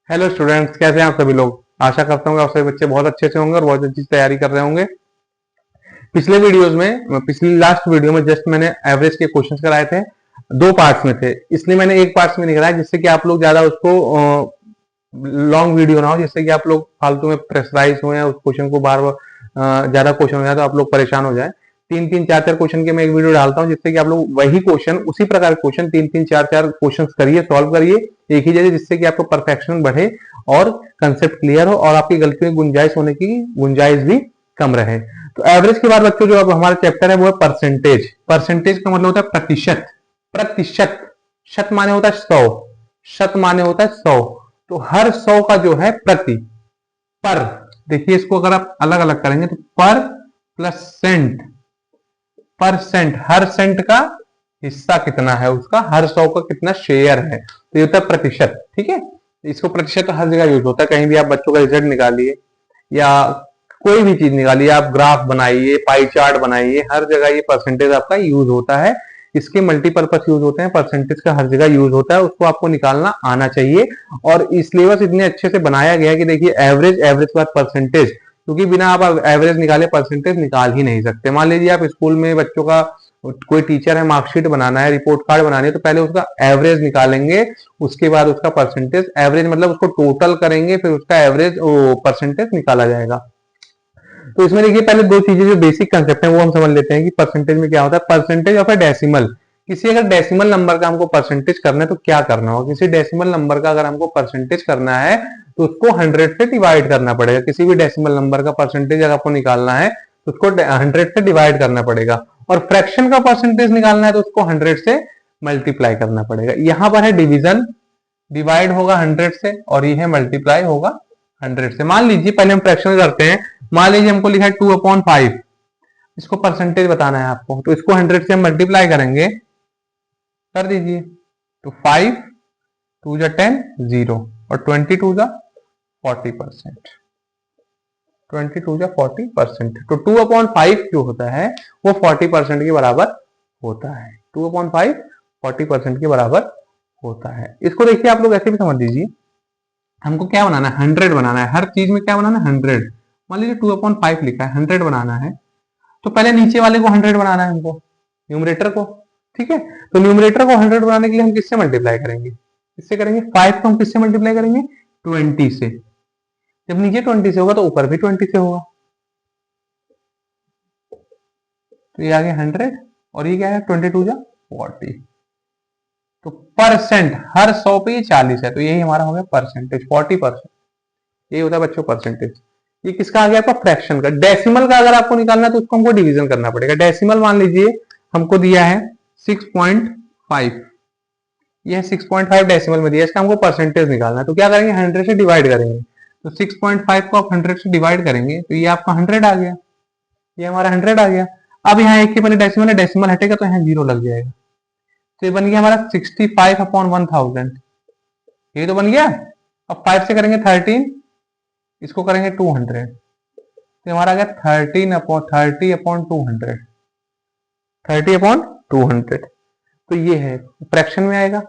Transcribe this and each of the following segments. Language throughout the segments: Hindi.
हेलो स्टूडेंट्स, कैसे हैं आप सभी लोग। आशा करता हूँ कि आप सभी बच्चे बहुत अच्छे से होंगे और बहुत अच्छी तैयारी कर रहे होंगे। पिछले वीडियोस में पिछली लास्ट वीडियो में जस्ट मैंने एवरेज के क्वेश्चंस कराए थे। दो पार्ट्स में थे, इसलिए मैंने एक पार्ट्स में नहीं कराया, जिससे कि आप लोग ज्यादा उसको लॉन्ग वीडियो ना हो, जिससे कि आप लोग फालतू में प्रेशराइज हो या उस क्वेश्चन को बार बार ज्यादा क्वेश्चन हो जाए तो आप लोग परेशान हो जाए। तीन तीन चार चार क्वेश्चन के मैं एक वीडियो डालता हूँ, जिससे कि आप लोग वही क्वेश्चन उसी प्रकार के क्वेश्चन तीन तीन चार चार क्वेश्चन करिए, सॉल्व करिए एक ही जगह, जिससे कि आपको परफेक्शन बढ़े और कंसेप्ट क्लियर हो और आपकी गलती में गुंजाइश होने की गुंजाइश भी कम रहे। तो एवरेज के बाद बच्चों जो अब हमारा चैप्टर है वो है परसेंटेज। परसेंटेज का मतलब होता है प्रतिशत। प्रतिशत, शत माने होता है 100, शत माने होता है 100। तो हर 100 का जो है प्रति, पर, देखिए इसको अगर आप अलग अलग करेंगे तो पर प्लस सेंट, परसेंट, हर सेंट का हिस्सा कितना है उसका, हर 100 का कितना शेयर है, तो ये होता है प्रतिशत। ठीक है, इसको प्रतिशत हर जगह यूज होता है। कहीं भी आप बच्चों का रिजल्ट निकालिए या कोई भी चीज निकालिए, आप ग्राफ बनाइए, पाई चार्ट बनाइए, हर जगह ये परसेंटेज आपका यूज होता है। इसके मल्टीपर्पज यूज होते हैं, परसेंटेज का हर जगह यूज होता है, उसको आपको निकालना आना चाहिए। और सिलेबस इतने अच्छे से बनाया गया है कि देखिए एवरेज, एवरेज के बाद परसेंटेज, क्योंकि बिना आप एवरेज निकाले परसेंटेज निकाल ही नहीं सकते। मान लीजिए आप स्कूल में बच्चों का कोई टीचर है, मार्कशीट बनाना है, रिपोर्ट कार्ड बनानी है, तो पहले उसका एवरेज निकालेंगे, उसके बाद उसका परसेंटेज, एवरेज मतलब उसको टोटल करेंगे, फिर उसका एवरेज परसेंटेज निकाला जाएगा। तो इसमें देखिए पहले दो चीजें जो बेसिक कंसेप्ट है वो हम समझ लेते हैं कि परसेंटेज में क्या होता है। परसेंटेज ऑफ ए डेसिमल, किसी अगर डेसिमल नंबर का हमको परसेंटेज करना है तो क्या करना होगा। किसी डेसिमल नंबर का अगर हमको परसेंटेज करना है तो उसको 100 से डिवाइड करना पड़ेगा। किसी भी डेसिमल नंबर का परसेंटेज अगर आपको निकालना है तो उसको 100 से डिवाइड करना पड़ेगा, और फ्रैक्शन का परसेंटेज निकालना है तो उसको 100 से मल्टीप्लाई करना पड़ेगा। यहां पर है डिवीजन, डिवाइड होगा 100 से और ये है मल्टीप्लाई होगा 100 से। मान लीजिए पहले हम फ्रैक्शन करते हैं, मान लीजिए हमको लिखा है 2/5, इसको परसेंटेज बताना है आपको, तो इसको 100 से हम मल्टीप्लाई करेंगे, कर दीजिए, तो 5 2 जा 10 0 और 22 जा 40%, 22 जा 40%। तो 2/5 जो होता है वो 40% के बराबर होता है। 2/5 40% के बराबर होता है। इसको देखिए आप लोग ऐसे भी समझ लीजिए, हमको क्या बनाना है, 100 बनाना है। हर चीज में क्या बनाना है, 100। मान लीजिए 2/5 लिखा है, 100 बनाना है, तो पहले नीचे वाले को 100 बनाना है हमको, न्यूमरेटर को। ठीक है, तो न्यूमरेटर को 100 बनाने के लिए हम किससे मल्टीप्लाई करेंगे, किससे करेंगे, 5 को हम किससे मल्टीप्लाई करेंगे, 20 से। जब नीचे 20 से होगा तो ऊपर भी 20 से होगा, तो ये आ गया 100 और ये क्या है 22 जा 40। तो परसेंट, हर 100 पे ये 40 है, तो यही हमारा हो गया परसेंटेज, 40%। यही होता है बच्चों परसेंटेज। ये किसका आ गया आपका, फ्रैक्शन का। डेसिमल का अगर आपको निकालना है तो उसको हमको डिवीजन करना पड़ेगा। डेसिमल मान लीजिए हमको दिया है 6.5, ये 6.5 डेसिमल में दिया, इसका हमको परसेंटेज निकालना है, तो क्या करेंगे, 100 से डिवाइड करेंगे। तो 6.5 को आप 100 से डिवाइड करेंगे तो ये आपका 100 आ गया, ये हमारा 100 आ गया। अब यहाँ एक के पहले डेसिमल है, डेसिमल हटेगा तो यहाँ 0 लग जाएगा, तो ये बन गया हमारा 65/1000, ये तो बन गया। अब 5 से करेंगे 13, इसको करेंगे 200, तो हमारा आ गया 30/200, 30/200। तो ये है फ्रैक्शन में आएगा।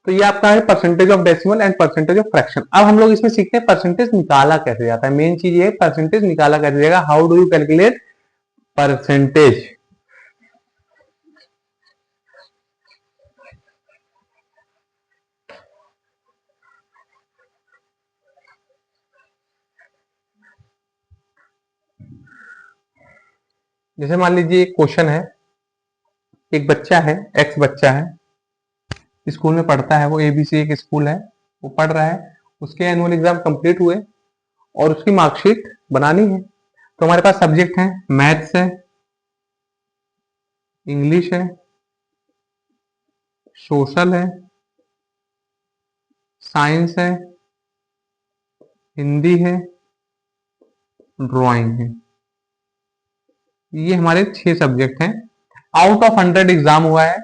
तो ये आपका है percentage of decimal and percentage of fraction. अब हम लोग इसमें सीखते हैं परसेंटेज निकाला कैसे जाता है। मेन चीज ये है परसेंटेज निकाला कैसे जाएगा, how do you calculate percentage. जैसे मान लीजिए एक क्वेश्चन है, एक बच्चा है, एक्स बच्चा है, स्कूल में पढ़ता है, वो एबीसी एक स्कूल है, वो पढ़ रहा है, उसके एनुअल एग्जाम कंप्लीट हुए और उसकी मार्कशीट बनानी है। तो हमारे पास सब्जेक्ट है, मैथ्स है, इंग्लिश है, सोशल है, साइंस है, हिंदी है, ड्राइंग है। ये हमारे 6 सब्जेक्ट हैं। आउट ऑफ 100 एग्जाम हुआ है।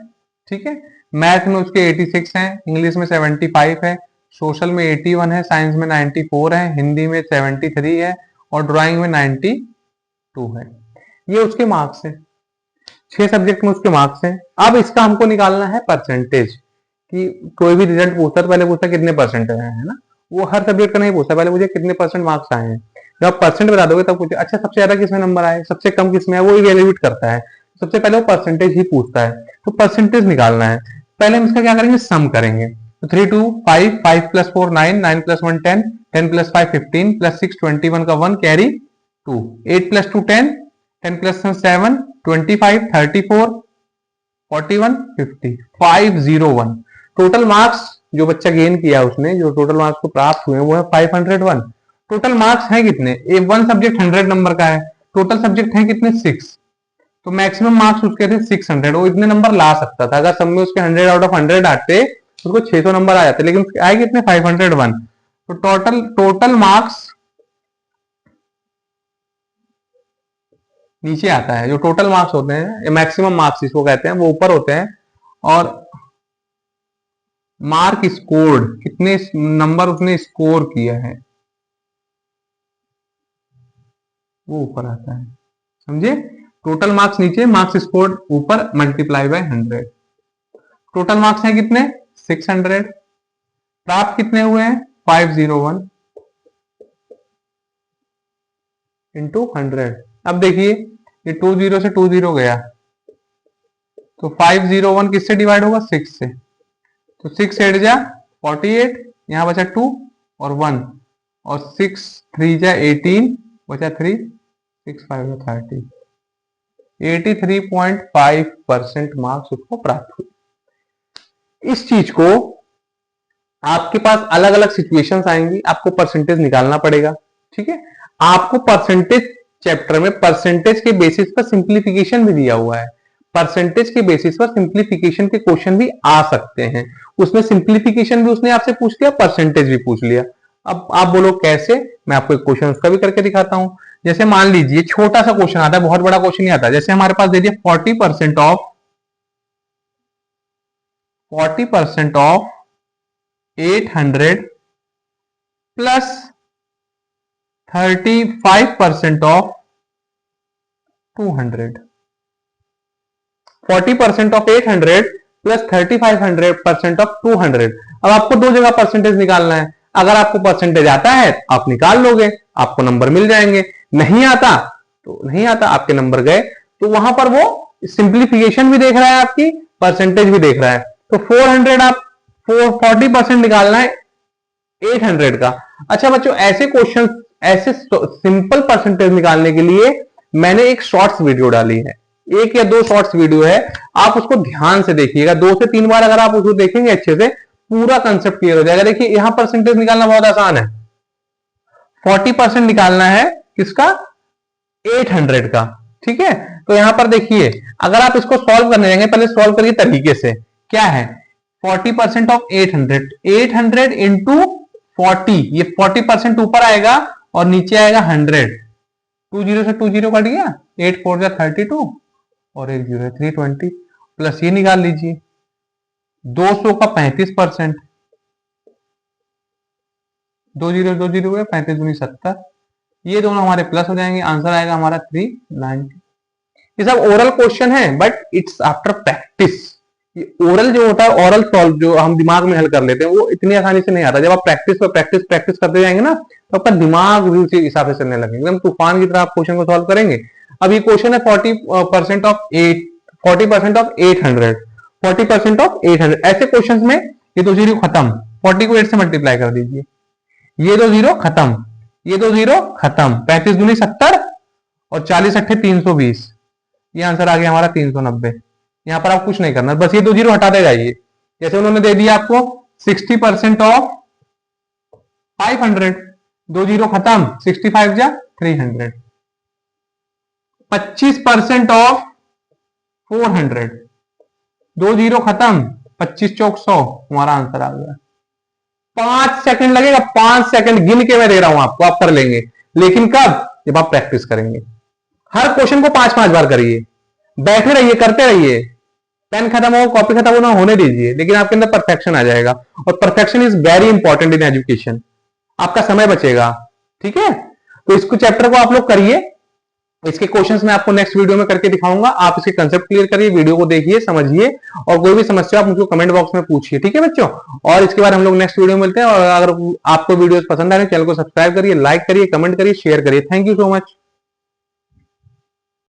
ठीक है, मैथ में उसके 86 हैं, इंग्लिश में 75 है, सोशल में 81 है, साइंस में 94 है, हिंदी में 73 है और ड्राइंग में 92 है। ये उसके मार्क्स है, 6 सब्जेक्ट में उसके मार्क्स हैं। अब इसका हमको निकालना है परसेंटेज कि कोई भी रिजल्ट पूछता है तो पहले पूछता है कितने परसेंट है ना, वो हर सब्जेक्ट का नहीं पूछता, पहले मुझे कितने परसेंट मार्क्स आए हैं। जब आप परसेंट बता दोगे तब पूछे अच्छा सबसे ज्यादा किसमें नंबर आए, सबसे कम किसमें है, वो इवेल्युएट करता है। सबसे पहले वो परसेंटेज ही पूछता है, तो परसेंटेज निकालना है। पहले हम इसका क्या करेंगे, सम करेंगे। तो 3 2 5, 5 + 4 9, 9 + 1 10, 10 + 5 15, + 6 21 का 1 कैरी 2, 8 + 2 10, 10 + 1 7 25 34 41 50 501। टोटल मार्क्स जो बच्चा गेन किया उसने, जो टोटल मार्क्स को प्राप्त हुए वो है 501। टोटल मार्क्स है कितने, ए वन सब्जेक्ट 100 नंबर का है, टोटल सब्जेक्ट है कितने 6, तो मैक्सिमम मार्क्स उसके थे 600। वो इतने नंबर ला सकता था, अगर सब में उसके 100 आउट ऑफ 100 आते तो उसको 600 नंबर आ जाते, लेकिन उसके आए कितने 501। तो टोटल मार्क्स नीचे आता है, जो टोटल मार्क्स होते हैं मैक्सिमम मार्क्स इसको कहते हैं, वो ऊपर होते हैं, और मार्क स्कोर्ड कितने नंबर उसने स्कोर किया है वो ऊपर आता है, समझे। टोटल मार्क्स नीचे, मार्क्स स्कोर्ड ऊपर, मल्टीप्लाई बाय 100। टोटल मार्क्स है कितने 600, प्राप्त कितने हुए हैं 501 इंटू 100। अब देखिए ये 20 से 20 गया, तो 501 किससे डिवाइड होगा 6 से, तो 6 8 जा 48, यहां बचा 2 और 1, और 6 3 जा 18, बचा 3, 6 5 जा 30। 83.5% मार्क्स उसको प्राप्त हुए। इस चीज को आपके पास अलग अलग सिचुएशंस आएंगी, आपको परसेंटेज निकालना पड़ेगा, ठीक है। आपको परसेंटेज चैप्टर में परसेंटेज के बेसिस पर सिंप्लीफिकेशन भी दिया हुआ है, परसेंटेज के बेसिस पर सिंप्लीफिकेशन के क्वेश्चन भी आ सकते हैं। उसमें सिंप्लीफिकेशन भी उसने आपसे पूछ लिया, परसेंटेज भी पूछ लिया। अब आप बोलो कैसे, मैं आपको एक क्वेश्चन उसका भी करके दिखाता हूं। जैसे मान लीजिए छोटा सा क्वेश्चन आता है, बहुत बड़ा क्वेश्चन नहीं आता। जैसे हमारे पास दे दिया 40% of 800 plus 35% of 200। 40% of 800 plus 35% of 200। अब आपको दो जगह परसेंटेज निकालना है। अगर आपको परसेंटेज आता है आप निकाल लोगे, आपको नंबर मिल जाएंगे। नहीं आता तो नहीं आता, आपके नंबर गए। तो वहां पर वो सिंप्लीफिकेशन भी देख रहा है, आपकी परसेंटेज भी देख रहा है। तो 400 आप 40% निकालना है 800 का। अच्छा बच्चों, ऐसे क्वेश्चन, ऐसे सिंपल परसेंटेज निकालने के लिए मैंने एक शॉर्ट्स वीडियो डाली है, 1 या 2 शॉर्ट्स वीडियो है, आप उसको ध्यान से देखिएगा। 2 से 3 बार अगर आप उसको देखेंगे अच्छे से, पूरा कंसेप्ट क्लियर हो जाएगा। देखिए यहां परसेंटेज निकालना बहुत आसान है। 40% निकालना है किसका, 800 का, ठीक है। तो यहां पर देखिए, अगर आप इसको सॉल्व करने जाएंगे, पहले सॉल्व करिए तरीके से। क्या है 40% ऑफ 800, 800 इंटू 40, ये 40% ऊपर आएगा और नीचे आएगा 100। 20 से 20 कट गया, 8 4 जा 32 और 1 0 320, प्लस ये निकाल लीजिए 200 का 35%, 2 0 2 0 गया, 35 दूनी 70, ये दोनों हमारे प्लस हो जाएंगे। आंसर आएगा हमारा 390। ये सब ओरल क्वेश्चन है, बट इट्स आफ्टर प्रैक्टिस। ये ओरल जो होता है, ओरल सॉल्व जो हम दिमाग में हल कर लेते हैं, वो इतनी आसानी से नहीं आता। जब आप प्रैक्टिस पर प्रैक्टिस करते जाएंगे ना, तो आपका दिमाग भी उसी हिसाब से चलने लगेगा, एकदम तूफान की तरह आप क्वेश्चन को सॉल्व करेंगे। अब ये क्वेश्चन है 40% ऑफ 800, 40% ऑफ 800। ऐसे क्वेश्चन में ये दो जीरो खत्म, 40 को 8 से मल्टीप्लाई कर दीजिए, ये दो जीरो खत्म, ये दो जीरो खत्म, 35 दूनी 70 और 40 अट्ठे 320, ये आंसर आ गया हमारा 390। यहां पर आप कुछ नहीं करना, बस ये दो जीरो हटाते जाइए। जैसे उन्होंने दे दिया आपको 60% ऑफ 500, दो जीरो खत्म, 65 जा 300। 25% ऑफ 400, दो जीरो खत्म, 25 चौक 100, हमारा आंसर आ गया। 5 सेकंड लगेगा, 5 सेकंड गिन के मैं दे रहा हूं आपको, आप कर लेंगे। लेकिन कब, जब आप प्रैक्टिस करेंगे। हर क्वेश्चन को 5-5 बार करिए, बैठे रहिए, करते रहिए। पेन खत्म हो, कॉपी खत्म हो ना होने दीजिए, लेकिन आपके अंदर परफेक्शन आ जाएगा। और perfection is very important in education, आपका समय बचेगा, ठीक है। तो इसको चैप्टर को आप लोग करिए, इसके क्वेश्चंस मैं आपको नेक्स्ट वीडियो में करके दिखाऊंगा। आप इसके कंसेप्ट क्लियर करिए, वीडियो को देखिए, समझिए, और कोई भी समस्या आप मुझको कमेंट बॉक्स में पूछिए, ठीक है बच्चों। और इसके बाद हम लोग नेक्स्ट वीडियो में मिलते हैं। और अगर आपको वीडियो पसंद आ रहे हैं, चैनल को सब्सक्राइब करिए, लाइक करिए, कमेंट करिए, शेयर करिए। Thank you so much.